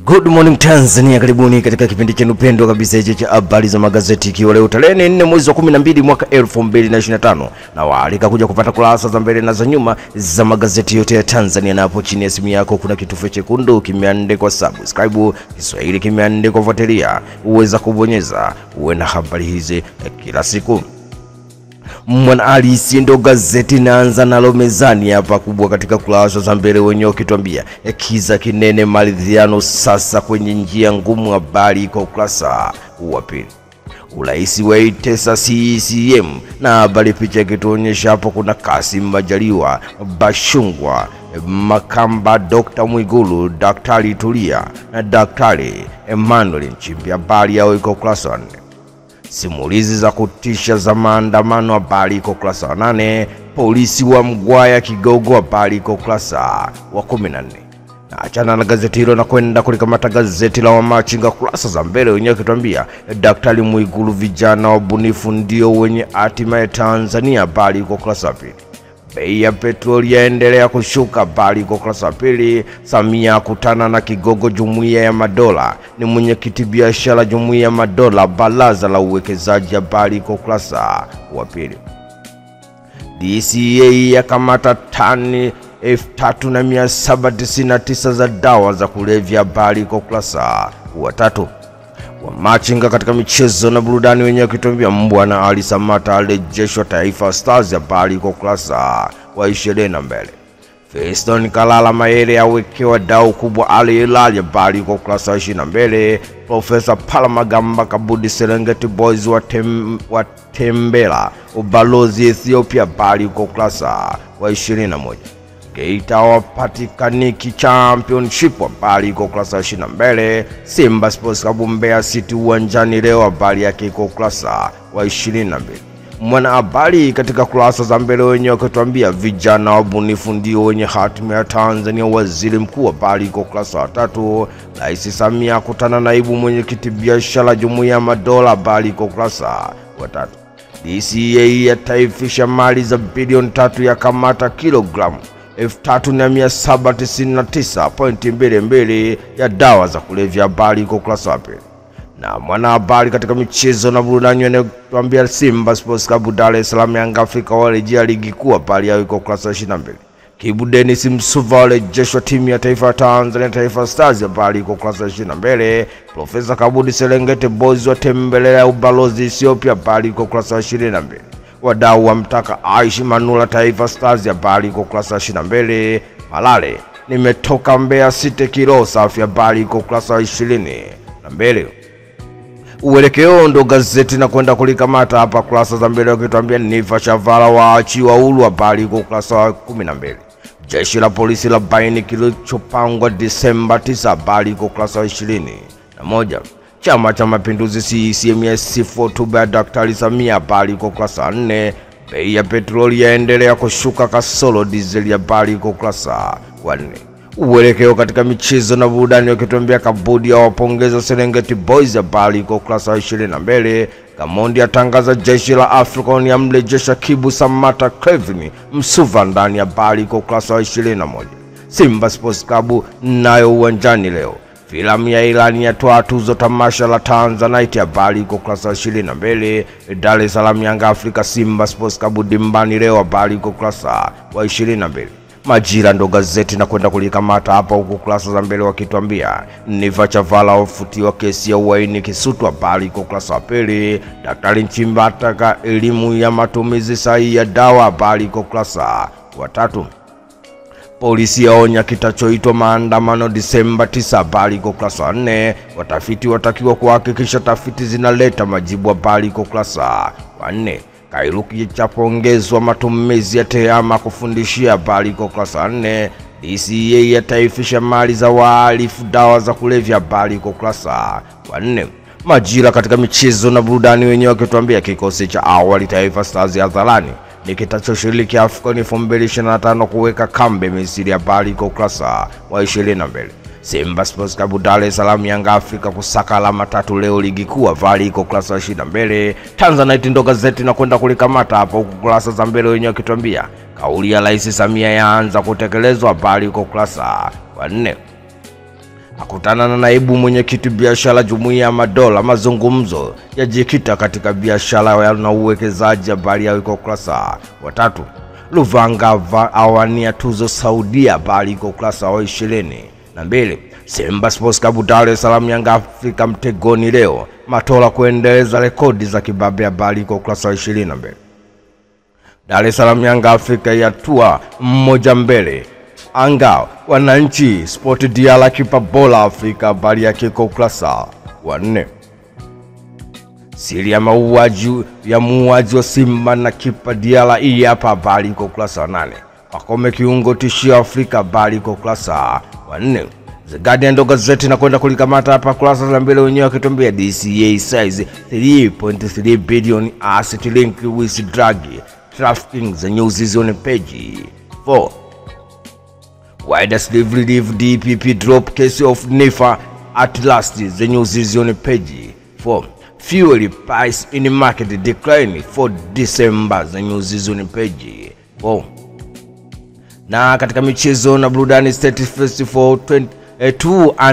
Good morning Tanzania, karibuni katika kipindi chenu pendwa kabisa hicho cha habari za magazeti, ikiwa leo tarehe 4 mwezi wa 12 mwaka 2025, na waalika kuja kupata kurasa za mbele na za nyuma za magazeti yote ya Tanzania. Na hapo chini ya simu yako kuna kitufe chekundu kimeandikwa subscribe, Kiswahili kimeandikwa fuatilia, uweza kubonyeza uwe na habari hizi kila siku. Mwanahalisi ndo gazeti naanza nalo mezani hapa kubwa katika kurasa za mbele, wenyewe ukituambia kiza kinene maridhiano sasa kwenye njia ngumu, habari kwa ukurasa wa pili. Uraisi waitesa CCM, na habari picha ikituonyesha hapo kuna Kassim Majaliwa, Bashungwa, Makamba, Dr. Mwigulu, Daktari Tulia na Daktari Emmanuel Nchimbi, habari yao iko ukurasa wa 4. Simulizi za kutisha za maandamano, habari iko ukurasa wa 8. Polisi wa Mgwaya Kigogo, habari iko ukurasa wa 14. Na achana na gazeti hilo na kwenda kulikamata gazeti la Wamachinga kurasa za mbele, wenyewe kituambia Daktari Mwigulu, vijana wabunifu ndio wenye hatima ya Tanzania, habari iko ukurasa wa 2. Bei ya petroli yaendelea kushuka, habari iko ukurasa wa 2. Samia kutana na Kigogo Jumuiya ya Madola, ni mwenyekiti biashara Jumuiya ya Madola baraza la uwekezaji, habari iko ukurasa wa 2. DCA yakamata tani 3799 za dawa za kulevya, habari iko ukurasa wa 3. Wamachinga katika michezo na burudani, wenyewe kituambia Mbwana Ali Samata alejeshwa Taifa Stars, habari iko ukurasa wa 22. Feston Kalala Mayele awekewa dau kubwa Ali Hilal, habari iko ukurasa wa 22. Profesa Palamagamba Kabudi Serengeti Boys watembela ubalozi Ethiopia, habari iko ukurasa wa 21. Geita wapatikaniki championship, habari iko ukurasa wa 22. Simba Sports Club Mbeya City uwanjani leo, habari yake iko ukurasa wa 22. Mwana habari katika kurasa za mbele, wenyewe kutuambia vijana wabunifu ndio wenye hatima ya Tanzania, waziri mkuu, habari iko ukurasa wa 3. Rais Samia kutana naibu mwenyekiti biashara Jumuiya ya Madola, habari iko ukurasa wa 3. DCA yataifisha mali za bilioni 3 ya kamata kilogramu 3799.22 ya dawa za kulevya, habari iko ukurasa wa 2. Na mwana habari katika michezo na burudani, anatuambia Simba Sports Club Dar es Salaam Yanga Afrika warejea ligi kuu, habari yao iko ukurasa wa 22. Kibu Dennis Msuva warejeshwa timu ya taifa ya Tanzania Taifa Stars, habari iko ukurasa wa 22. Profesa Kabudi Serengeti Boys watembelea ubalozi Ethiopia, habari iko ukurasa wa 22. Wadau wamtaka Aishi Manula Taifa Stars, habari iko ukurasa wa 22. Malale nimetoka Mbeya City kilo safi, habari iko ukurasa wa 22. Uelekeo ndo gazeti na kwenda kulikamata hapa kurasa za mbele, wakituambia Nifa Shavala waachiwa huru, habari iko ukurasa wa 12. Jeshi la polisi la baini kilichopangwa Disemba 9, habari iko ukurasa wa 21. Chama cha Mapinduzi CCM yasifu hotuba ya Daktari Samia, habari iko ukurasa wa 4. Bei ya petroli yaendelea kushuka kasoro diesel, habari iko ukurasa wa 4. Uelekeo katika michezo na burudani, wakituambia Kabudi awapongeza Serengeti Boys, habari iko ukurasa wa 22. Gamondi atangaza jeshi la African yamrejesha Kibu Samata Kevin Msuva ndani, habari iko ukurasa wa 21. Simba Sports Club nayo uwanjani leo. Filamu ya Ilani yatoa tuzo tamasha la Tanzanite, habari iko ukurasa wa 22. Dar es Salaam Yanga Afrika Simba Sports Club dimbani leo, habari iko ukurasa wa 22. Majira ndo gazeti na kwenda kulikamata hapa huko kurasa za mbele, wakituambia Niva Chavala wafutiwa kesi ya uhaini Kisutu, habari iko ukurasa wa 2. Daktari Nchimbi ataka elimu ya matumizi sahihi ya dawa, habari iko ukurasa wa 3. Polisi yaonya kitachoitwa maandamano Disemba 9, habari iko ukurasa wa 4. Watafiti watakiwa kuhakikisha tafiti zinaleta majibu, habari iko ukurasa wa 4. Kairuki chapongezwa matumizi ya tehama kufundishia, habari iko ukurasa wa 4. DCA yataifisha mali za wahalifu dawa za kulevya, habari iko ukurasa wa 4. Majira katika michezo na burudani, wenyewe wakituambia kikosi cha awali Taifa Stars hadharani ni kitachoshiriki AFCON 2025 kuweka kambi Misri, habari iko ukurasa wa 22. Simba Sports Club Dar es Salaam Yanga Afrika kusaka alama 3 leo ligi kuu, habari iko ukurasa wa 22. Tanzanite ndo gazeti na kwenda kulikamata hapa huko kurasa za mbele, wenyewe wakituambia kauli ya Rais Samia yaanza kutekelezwa, habari iko ukurasa wa 4. akutana na naibu mwenyekiti biashara Jumuiya ya Madola. Mazungumzo yajikita katika biashara na uwekezaji. Habari yao iko ukurasa wa 3. Luvanga awania tuzo Saudia. Habari iko ukurasa wa 22. Simba Sports Club Dar es Salaam Yanga Afrika mtegoni leo. Matola kuendeleza rekodi za kibabe. Habari iko ukurasa wa 22. Dar es Salaam Yanga Afrika yatua mmoja mbele. Anga wananchi Sport Diala kipa bola Afrika. Habari yake iko ukurasa wa 4. Siri ya muuaji wa Simba na kipa Diala hii hapa. Habari iko ukurasa wa 8. Pakome kiungo tishio Afrika. Habari iko ukurasa wa 4. The Guardian ndo gazeti na kwenda kulikamata hapa kurasa za mbele wenyewe wakituambia DCA size 3.3 billion asset link with drug trafficking. The news is on page 4. Why does relief DPP drop case of NIFA at last? The news is on page 4. Fuel price in the market decline for December. The news is on page 4. Na katika michezo na burudani, State Festival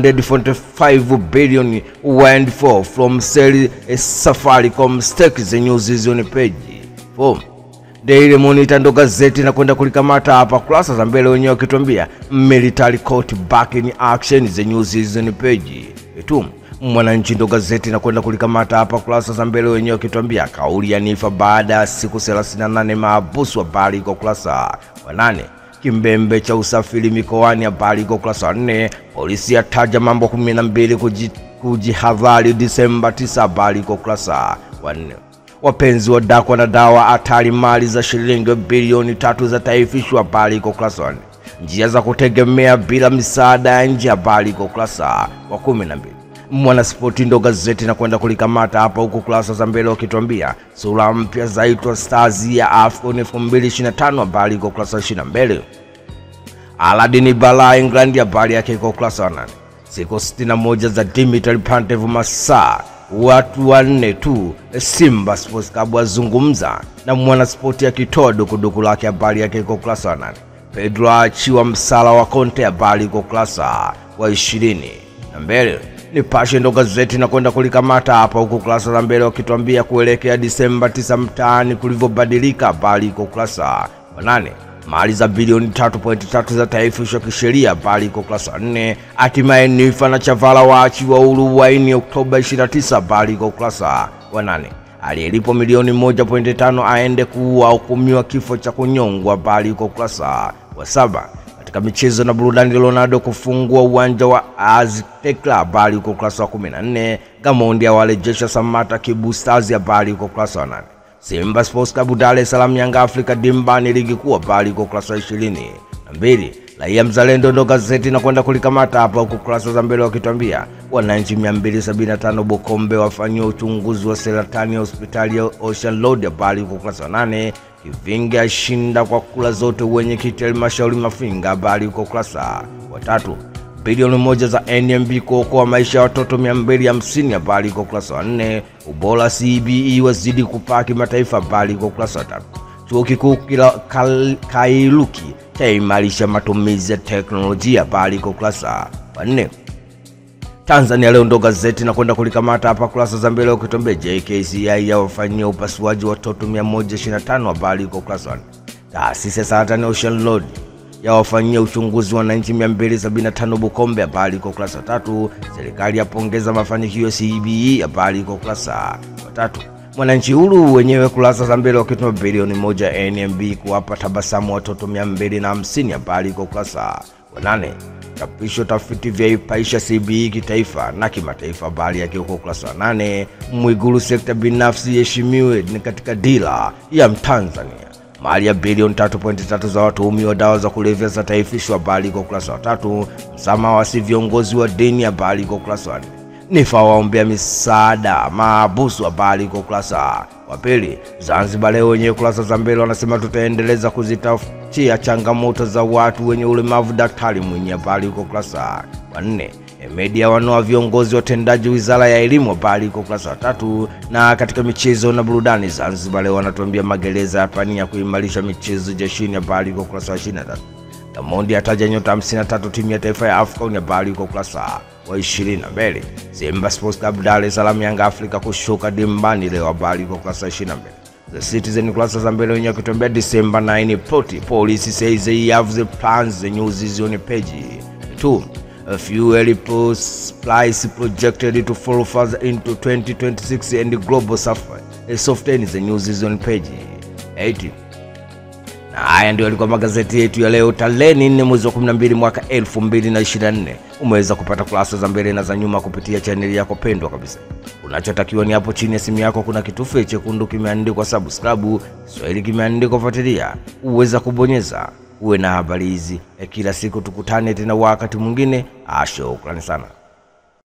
245 billion windfall from sale Safaricom stake. The news is on page 4. Daily Monitor ndo gazeti na kwenda kulikamata hapa kurasa za mbele wenyewe wakituambia military court back in action. The news is on page 2. Mwananchi ndo gazeti na kwenda kulikamata hapa kurasa za mbele wenyewe wakituambia kauli ya NIFA baada ya siku 38 mahabusu. Habari iko kurasa wa 8. Kimbembe cha usafiri mikoani. Habari iko ukurasa wa 4. Polisi yataja mambo 12 kujihadhari Disemba 9. Habari iko ukurasa wa 4. Wapenzi wa dakwa na dawa hatari mali za shilingi bilioni 3 za taifishwa. Habari iko ukurasa wa 4. Njia za kutegemea bila misaada ya nje. Habari iko ukurasa wa 12. Mwanaspoti ndo gazeti na kwenda kulikamata hapa huko kurasa za mbele wakituambia sura mpya zaitwa Stars ya AFCON 2025. Habari iko ukurasa wa 22. Aladini Bala England. Habari yake iko ukurasa wa 8. Siku 61 za Dimitri Pantev masaa watu 4 tu. Simba Sports Club wazungumza na Mwanaspoti akitoa dukuduku lake. Habari yake iko ukurasa wa 8. Pedro achiwa msala wa Conte. Habari iko ukurasa wa 22. Nipashe ndo gazeti na kwenda kulikamata hapa huko kurasa za mbele wakituambia kuelekea Disemba 9 mtaani kulivyobadilika. Habari iko kurasa wa 8. Mali za bilioni 3.3 za taifishwa kisheria. Habari iko kurasa wa 4. Hatimaye NIFA na Chavala waachiwa huru waini Oktoba 29. Habari iko kurasa wa 8. Aliyelipo milioni 1.5 aende kuhukumiwa kifo cha kunyongwa. Habari iko kurasa wa 7. Katika michezo na burudani, Ronaldo kufungua uwanja wa Azteca. Habari uko ukurasa wa 14. Gamondi awarejesha Samata Kibu Stars. Habari uko ukurasa wa 8. Simba Sports Club Dar es Salaam Yanga Afrika dimbani ligi kuu. Habari uko ukurasa wa 22. Raia Mzalendo ndo gazeti na kwenda kulikamata hapa huko kurasa za mbele wakituambia wananchi 275 Bukombe wafanyiwa uchunguzi wa saratani ya hospitali ya Ocean Road. Habari uko ukurasa wa 8. Kivinga ashinda kwa kula zote wenye kiti halmashauri Mafinga. Habari uko ukurasa wa 3. Bilioni 1 za NMB kuokoa maisha ya watoto 250. Habari uko ukurasa wa 4. Ubora CBE wazidi kupaa kimataifa. Habari uko ukurasa wa 3. Chuo kikuu Kairuki chaimarisha matumizi ya teknolojia. Habari iko ukurasa wa 4. Tanzania Leo ndo gazeti na kwenda kulikamata hapa kurasa za mbele ukituambia JKCI yawafanyia upasuaji watoto 125. Habari iko ukurasa wa 4. Taasisi ya saratani Ocean Road yawafanyia uchunguzi wananchi 275 Bukombe. Habari iko ukurasa wa 3. Serikali yapongeza mafanikio ya CBE. Habari iko ukurasa wa 3. Mwananchi huru wenyewe kurasa za mbele wakituma bilioni 1 NMB kuwapa tabasamu watoto 250. Habari iko ukurasa wa 8. Chapisho tafiti vya ipaisha CBE kitaifa na kimataifa. Habari yake uko ukurasa wa 8. Mwigulu sekta binafsi heshimiwe ni katika dira ya Mtanzania. Mali ya bilioni 3.3 za watuhumiwa dawa za kulevya za taifishwa. Habari iko ukurasa wa 3. Msamaha wa viongozi wa dini. Habari iko ukurasa wa 4. NIFA waombea misaada mahabusu. Habari iko ukurasa wa 2. Zanzibar Leo wenyewe kurasa za mbele wanasema tutaendeleza kuzitafutia changamoto za watu wenye ulemavu Daktari Mwinyi. Habari iko ukurasa wa 4. Media wanoa viongozi watendaji Wizara ya Elimu. Habari iko ukurasa wa 3. Na katika michezo na burudani, Zanzibar Leo wanatuambia magereza yapania kuimarisha michezo jeshini. Habari iko ukurasa wa 23. Gamondi ataja nyota 53 timu ya taifa ya Afrika. Ni habari iko ukurasa wa 22. Simba Sports Club Dar es Salaam Yanga Afrika kushuka dimbani leo, habari iko ukurasa wa 22. The Citizen ukurasa za mbele wenyewe kutombea December 9 police says they have the plans. The news is on page 2. A fuel price projected to fall further into 2026 and the global softens. The news is on page 18. Na haya ndio yalikuwa magazeti yetu ya leo tarehe 4 mwezi wa 12 mwaka 2024. Umeweza kupata kurasa za mbele na za nyuma kupitia channel yako pendwa kabisa. Unachotakiwa ni hapo chini ya simu yako kuna kitufe chekundu kimeandikwa subscribe, Kiswahili kimeandikwa fuatilia, uweza kubonyeza uwe na habari hizi kila siku. Tukutane tena wakati mwingine. Shukrani sana.